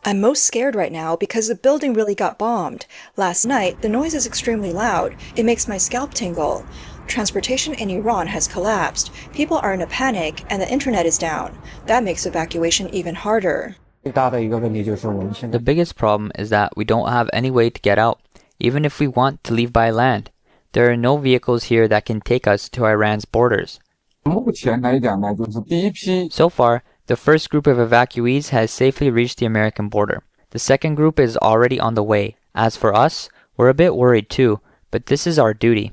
I'm most scared right now because the building really got bombed. Last night, the noise is extremely loud. It makes my scalp tingle. Transportation in Iran has collapsed. People are in a panic, and the internet is down. That makes evacuation even harder. The biggest problem is that we don't have any way to get out, even if we want to leave by land. There are no vehicles here that can take us to Iran's borders. So far, the first group of evacuees has safely reached the American border. The second group is already on the way. As for us, we're a bit worried too, but this is our duty.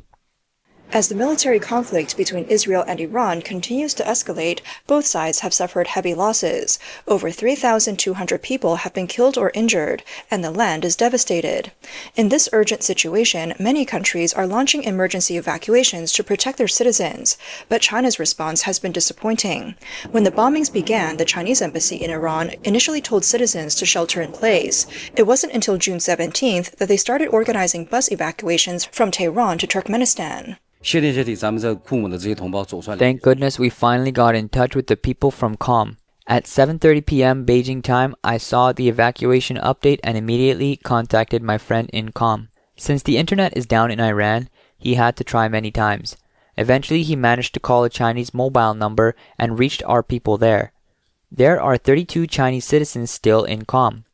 As the military conflict between Israel and Iran continues to escalate, both sides have suffered heavy losses. Over 3,200 people have been killed or injured, and the land is devastated. In this urgent situation, many countries are launching emergency evacuations to protect their citizens, but China's response has been disappointing. When the bombings began, the Chinese embassy in Iran initially told citizens to shelter in place. It wasn't until June 17th that they started organizing bus evacuations from Tehran to Turkmenistan. Thank goodness we finally got in touch with the people from COM. At 7:30 p.m. Beijing time, I saw the evacuation update and immediately contacted my friend in COM. Since the internet is down in Iran, he had to try many times. Eventually, he managed to call a Chinese mobile number and reached our people there. There are 32 Chinese citizens still in COM.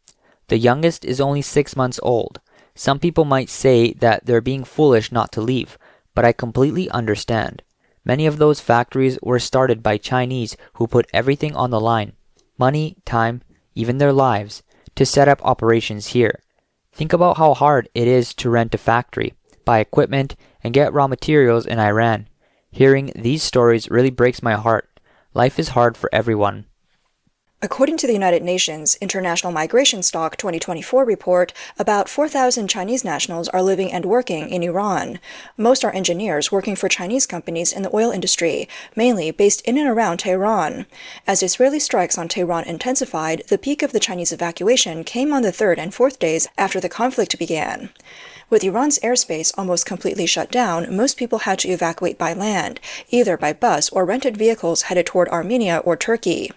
The youngest is only 6 months old. Some people might say that they're being foolish not to leave, but I completely understand. Many of those factories were started by Chinese who put everything on the line, money, time, even their lives, to set up operations here. Think about how hard it is to rent a factory, buy equipment, and get raw materials in Iran. Hearing these stories really breaks my heart. Life is hard for everyone. According to the United Nations International Migration Stock 2024 report, about 4,000 Chinese nationals are living and working in Iran. Most are engineers working for Chinese companies in the oil industry, mainly based in and around Tehran. As Israeli strikes on Tehran intensified, the peak of the Chinese evacuation came on the third and fourth days after the conflict began. With Iran's airspace almost completely shut down, most people had to evacuate by land, either by bus or rented vehicles headed toward Armenia or Turkey.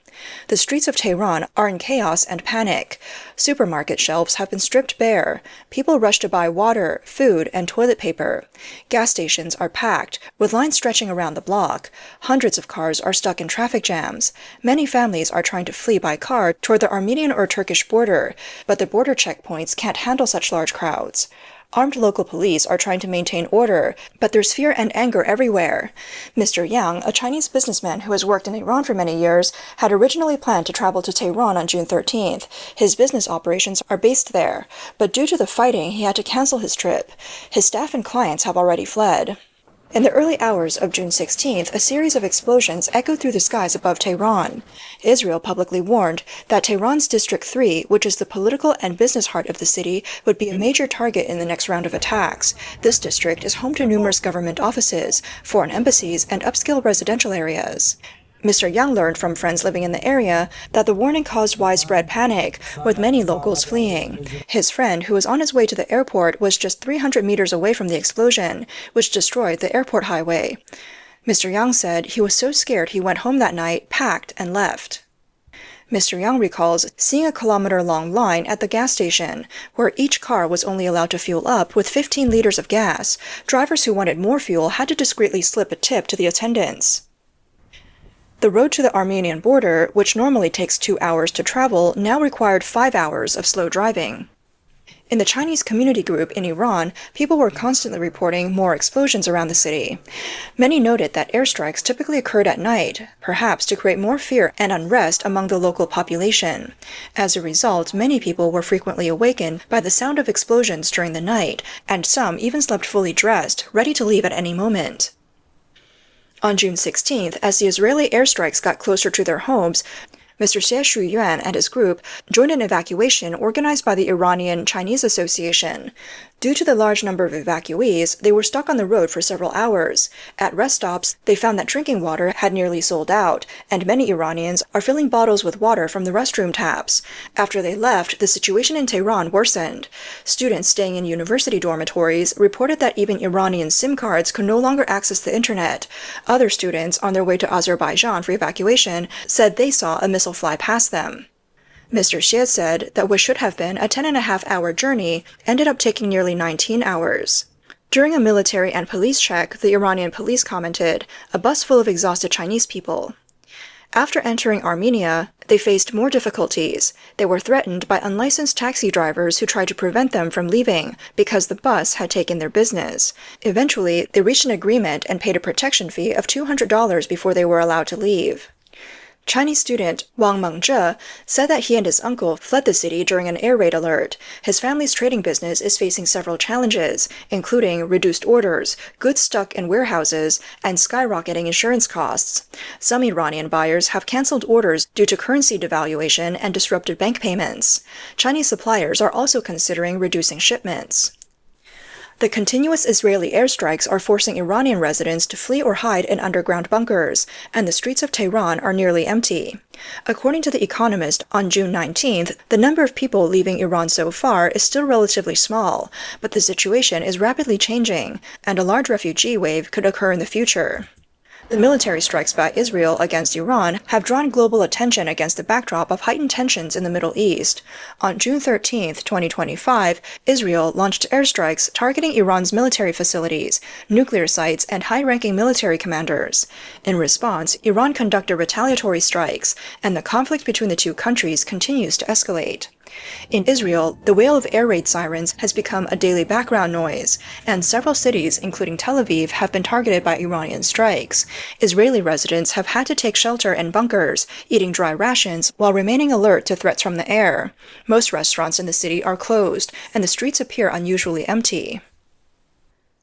The streets of Tehran are in chaos and panic. Supermarket shelves have been stripped bare. People rush to buy water, food, and toilet paper. Gas stations are packed, with lines stretching around the block. Hundreds of cars are stuck in traffic jams. Many families are trying to flee by car toward the Armenian or Turkish border, but the border checkpoints can't handle such large crowds. Armed local police are trying to maintain order, but there's fear and anger everywhere. Mr. Yang, a Chinese businessman who has worked in Iran for many years, had originally planned to travel to Tehran on June 13th. His business operations are based there, but due to the fighting, he had to cancel his trip. His staff and clients have already fled. In the early hours of June 16th, a series of explosions echoed through the skies above Tehran. Israel publicly warned that Tehran's District 3, which is the political and business heart of the city, would be a major target in the next round of attacks. This district is home to numerous government offices, foreign embassies, and upscale residential areas. Mr. Yang learned from friends living in the area that the warning caused widespread panic, with many locals fleeing. His friend, who was on his way to the airport, was just 300 meters away from the explosion, which destroyed the airport highway. Mr. Yang said he was so scared he went home that night, packed, and left. Mr. Yang recalls seeing a kilometer-long line at the gas station, where each car was only allowed to fuel up with 15 liters of gas. Drivers who wanted more fuel had to discreetly slip a tip to the attendants. The road to the Armenian border, which normally takes 2 hours to travel, now required 5 hours of slow driving. In the Chinese community group in Iran, people were constantly reporting more explosions around the city. Many noted that airstrikes typically occurred at night, perhaps to create more fear and unrest among the local population. As a result, many people were frequently awakened by the sound of explosions during the night, and some even slept fully dressed, ready to leave at any moment. On June 16th, as the Israeli airstrikes got closer to their homes, Mr. Xie Shuyuan and his group joined an evacuation organized by the Iranian Chinese Association. Due to the large number of evacuees, they were stuck on the road for several hours. At rest stops, they found that drinking water had nearly sold out, and many Iranians are filling bottles with water from the restroom taps. After they left, the situation in Tehran worsened. Students staying in university dormitories reported that even Iranian SIM cards could no longer access the internet. Other students on their way to Azerbaijan for evacuation said they saw a missile fly past them. Mr. Xie said that what should have been a 10.5-hour journey ended up taking nearly 19 hours. During a military and police check, the Iranian police commented, "A bus full of exhausted Chinese people." After entering Armenia, they faced more difficulties. They were threatened by unlicensed taxi drivers who tried to prevent them from leaving because the bus had taken their business. Eventually, they reached an agreement and paid a protection fee of $200 before they were allowed to leave. Chinese student Wang Mengzhe said that he and his uncle fled the city during an air raid alert. His family's trading business is facing several challenges, including reduced orders, goods stuck in warehouses, and skyrocketing insurance costs. Some Iranian buyers have canceled orders due to currency devaluation and disrupted bank payments. Chinese suppliers are also considering reducing shipments. The continuous Israeli airstrikes are forcing Iranian residents to flee or hide in underground bunkers, and the streets of Tehran are nearly empty. According to The Economist, on June 19th, the number of people leaving Iran so far is still relatively small, but the situation is rapidly changing, and a large refugee wave could occur in the future. The military strikes by Israel against Iran have drawn global attention against the backdrop of heightened tensions in the Middle East. On June 13, 2025, Israel launched airstrikes targeting Iran's military facilities, nuclear sites, and high-ranking military commanders. In response, Iran conducted retaliatory strikes, and the conflict between the two countries continues to escalate. In Israel, the wail of air raid sirens has become a daily background noise, and several cities, including Tel Aviv, have been targeted by Iranian strikes. Israeli residents have had to take shelter in bunkers, eating dry rations while remaining alert to threats from the air. Most restaurants in the city are closed, and the streets appear unusually empty.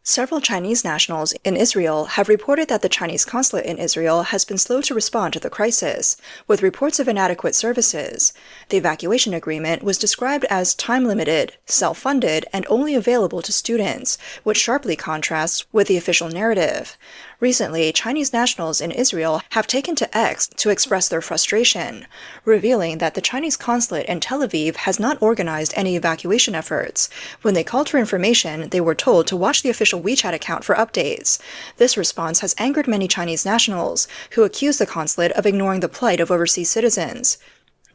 Several Chinese nationals in Israel have reported that the Chinese consulate in Israel has been slow to respond to the crisis, with reports of inadequate services. The evacuation agreement was described as time-limited, self-funded, and only available to students, which sharply contrasts with the official narrative. Recently, Chinese nationals in Israel have taken to X to express their frustration, revealing that the Chinese consulate in Tel Aviv has not organized any evacuation efforts. When they called for information, they were told to watch the official WeChat account for updates. This response has angered many Chinese nationals, who accuse the consulate of ignoring the plight of overseas citizens.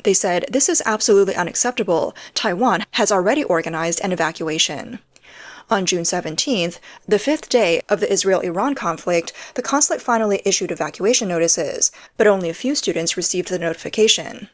They said, "This is absolutely unacceptable. Taiwan has already organized an evacuation." On June 17th, the fifth day of the Israel-Iran conflict, the consulate finally issued evacuation notices, but only a few students received the notification.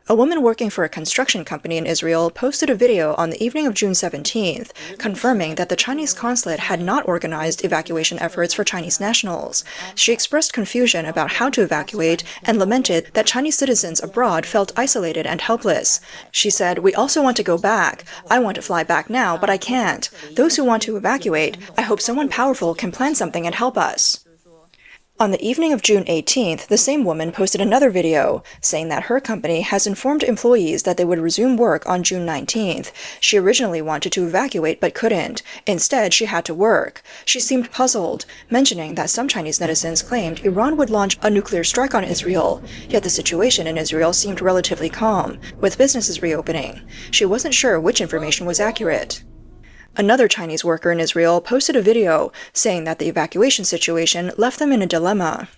A woman working for a construction company in Israel posted a video on the evening of June 17th, confirming that the Chinese consulate had not organized evacuation efforts for Chinese nationals. She expressed confusion about how to evacuate and lamented that Chinese citizens abroad felt isolated and helpless. She said, "We also want to go back. I want to fly back now, but I can't. Those who want to evacuate, I hope someone powerful can plan something and help us." On the evening of June 18th, the same woman posted another video, saying that her company has informed employees that they would resume work on June 19th. She originally wanted to evacuate but couldn't. Instead, she had to work. She seemed puzzled, mentioning that some Chinese netizens claimed Iran would launch a nuclear strike on Israel, yet the situation in Israel seemed relatively calm, with businesses reopening. She wasn't sure which information was accurate. Another Chinese worker in Israel posted a video saying that the evacuation situation left them in a dilemma.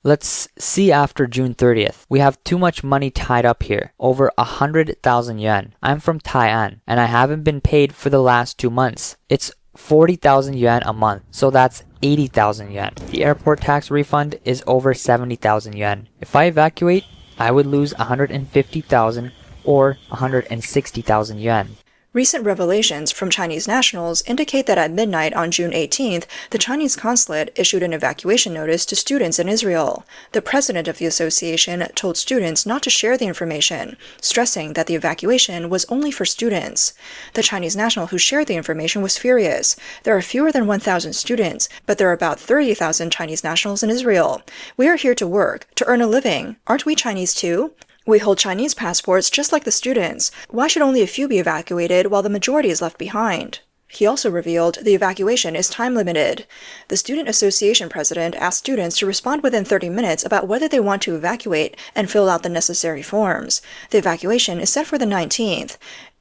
Let's see after June 30th. We have too much money tied up here, over 100,000 yuan. I'm from Taiwan, and I haven't been paid for the last 2 months. It's 40,000 yuan a month, so that's 80,000 yuan. The airport tax refund is over 70,000 yuan. If I evacuate, I would lose 150,000 or 160,000 yuan. Recent revelations from Chinese nationals indicate that at midnight on June 18th, the Chinese consulate issued an evacuation notice to students in Israel. The president of the association told students not to share the information, stressing that the evacuation was only for students. The Chinese national who shared the information was furious. There are fewer than 1,000 students, but there are about 30,000 Chinese nationals in Israel. We are here to work, to earn a living. Aren't we Chinese too? We hold Chinese passports just like the students. Why should only a few be evacuated while the majority is left behind? He also revealed the evacuation is time-limited. The Student Association president asked students to respond within 30 minutes about whether they want to evacuate and fill out the necessary forms. The evacuation is set for the 19th.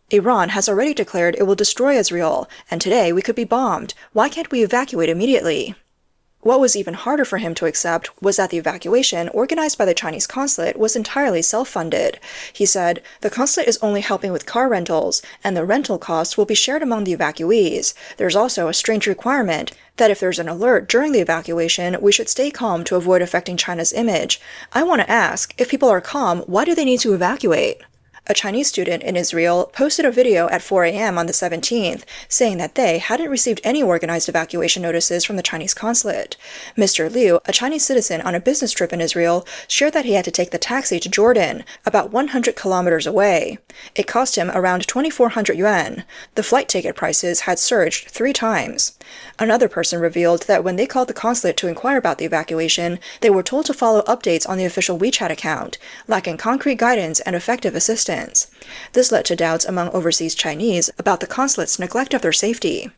Iran has already declared it will destroy Israel, and today we could be bombed. Why can't we evacuate immediately? What was even harder for him to accept was that the evacuation, organized by the Chinese consulate, was entirely self-funded. He said, "The consulate is only helping with car rentals, and the rental costs will be shared among the evacuees. There's also a strange requirement that if there's an alert during the evacuation, we should stay calm to avoid affecting China's image. I want to ask, if people are calm, why do they need to evacuate?" A Chinese student in Israel posted a video at 4 a.m. on the 17th, saying that they hadn't received any organized evacuation notices from the Chinese consulate. Mr. Liu, a Chinese citizen on a business trip in Israel, shared that he had to take the taxi to Jordan, about 100 kilometers away. It cost him around 2,400 yuan. The flight ticket prices had surged 3 times. Another person revealed that when they called the consulate to inquire about the evacuation, they were told to follow updates on the official WeChat account, lacking concrete guidance and effective assistance. This led to doubts among overseas Chinese about the consulate's neglect of their safety.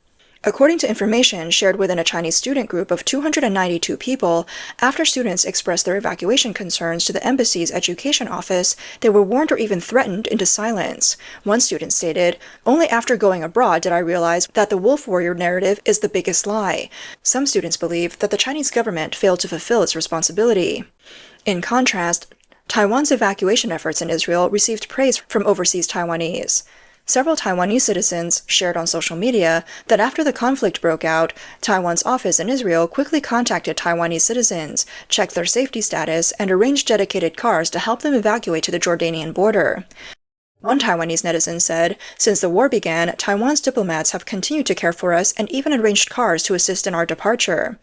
According to information shared within a Chinese student group of 292 people, after students expressed their evacuation concerns to the embassy's education office, they were warned or even threatened into silence. One student stated, "Only after going abroad did I realize that the wolf warrior narrative is the biggest lie." Some students believe that the Chinese government failed to fulfill its responsibility. In contrast, Taiwan's evacuation efforts in Israel received praise from overseas Taiwanese. Several Taiwanese citizens shared on social media that after the conflict broke out, Taiwan's office in Israel quickly contacted Taiwanese citizens, checked their safety status, and arranged dedicated cars to help them evacuate to the Jordanian border. One Taiwanese netizen said, "Since the war began, Taiwan's diplomats have continued to care for us and even arranged cars to assist in our departure."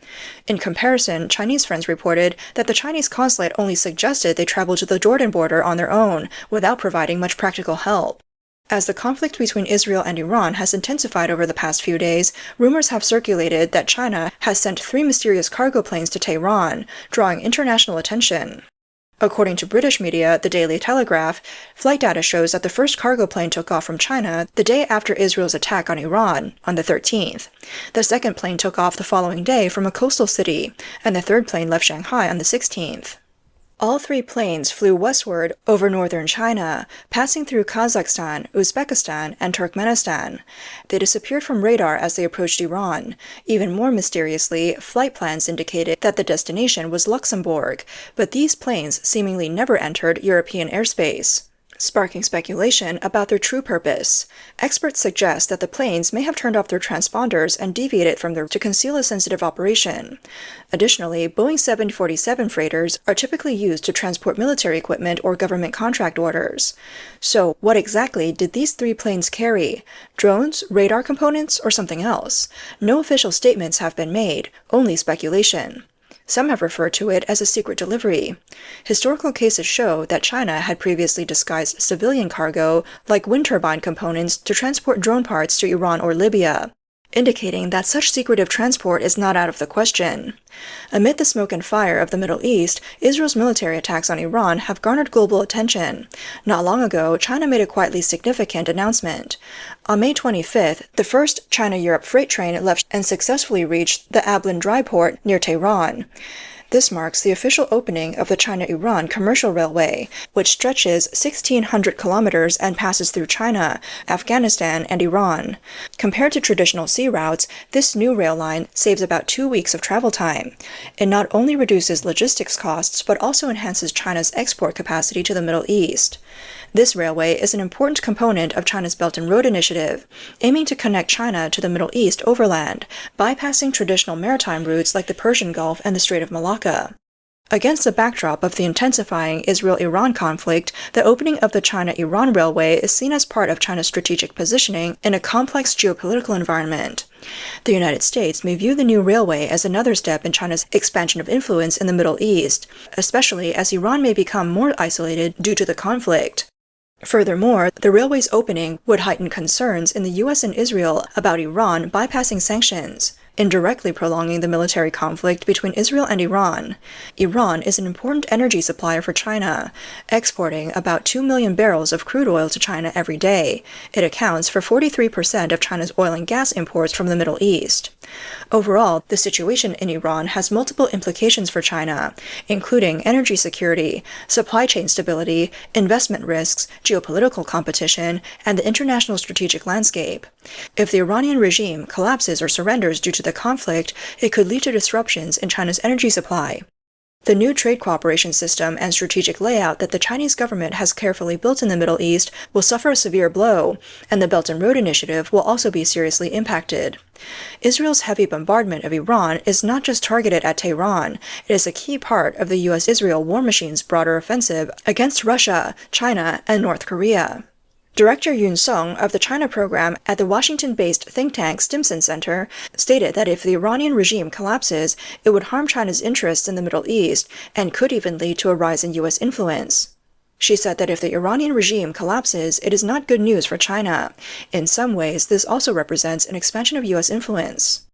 In comparison, Chinese friends reported that the Chinese consulate only suggested they travel to the Jordan border on their own, without providing much practical help. As the conflict between Israel and Iran has intensified over the past few days, rumors have circulated that China has sent 3 mysterious cargo planes to Tehran, drawing international attention. According to British media, the Daily Telegraph, flight data shows that the first cargo plane took off from China the day after Israel's attack on Iran, on the 13th. The second plane took off the following day from a coastal city, and the third plane left Shanghai on the 16th. All 3 planes flew westward over northern China, passing through Kazakhstan, Uzbekistan, and Turkmenistan. They disappeared from radar as they approached Iran. Even more mysteriously, flight plans indicated that the destination was Luxembourg, but these planes seemingly never entered European airspace, sparking speculation about their true purpose. Experts suggest that the planes may have turned off their transponders and deviated from them to conceal a sensitive operation. Additionally, Boeing 747 freighters are typically used to transport military equipment or government contract orders. So, what exactly did these 3 planes carry? Drones, radar components, or something else? No official statements have been made, only speculation. Some have referred to it as a secret delivery. Historical cases show that China had previously disguised civilian cargo, like wind turbine components, to transport drone parts to Iran or Libya, indicating that such secretive transport is not out of the question. Amid the smoke and fire of the Middle East, Israel's military attacks on Iran have garnered global attention. Not long ago, China made a quietly significant announcement. On May 25th, the first China-Europe freight train left and successfully reached the Ablin dry port near Tehran. This marks the official opening of the China-Iran commercial railway, which stretches 1,600 kilometers and passes through China, Afghanistan, and Iran. Compared to traditional sea routes, this new rail line saves about 2 weeks of travel time. It not only reduces logistics costs, but also enhances China's export capacity to the Middle East. This railway is an important component of China's Belt and Road Initiative, aiming to connect China to the Middle East overland, bypassing traditional maritime routes like the Persian Gulf and the Strait of Malacca. Against the backdrop of the intensifying Israel-Iran conflict, the opening of the China-Iran railway is seen as part of China's strategic positioning in a complex geopolitical environment. The United States may view the new railway as another step in China's expansion of influence in the Middle East, especially as Iran may become more isolated due to the conflict. Furthermore, the railway's opening would heighten concerns in the U.S. and Israel about Iran bypassing sanctions. indirectly prolonging the military conflict between Israel and Iran. Iran is an important energy supplier for China, exporting about 2 million barrels of crude oil to China every day. It accounts for 43% of China's oil and gas imports from the Middle East. Overall, the situation in Iran has multiple implications for China, including energy security, supply chain stability, investment risks, geopolitical competition, and the international strategic landscape. If the Iranian regime collapses or surrenders due to the conflict, it could lead to disruptions in China's energy supply. The new trade cooperation system and strategic layout that the Chinese government has carefully built in the Middle East will suffer a severe blow, and the Belt and Road Initiative will also be seriously impacted. Israel's heavy bombardment of Iran is not just targeted at Tehran, it is a key part of the U.S.-Israel war machine's broader offensive against Russia, China, and North Korea. Director Yun Song of the China program at the Washington-based think tank Stimson Center stated that if the Iranian regime collapses, it would harm China's interests in the Middle East and could even lead to a rise in U.S. influence. She said that if the Iranian regime collapses, it is not good news for China. In some ways, this also represents an expansion of U.S. influence.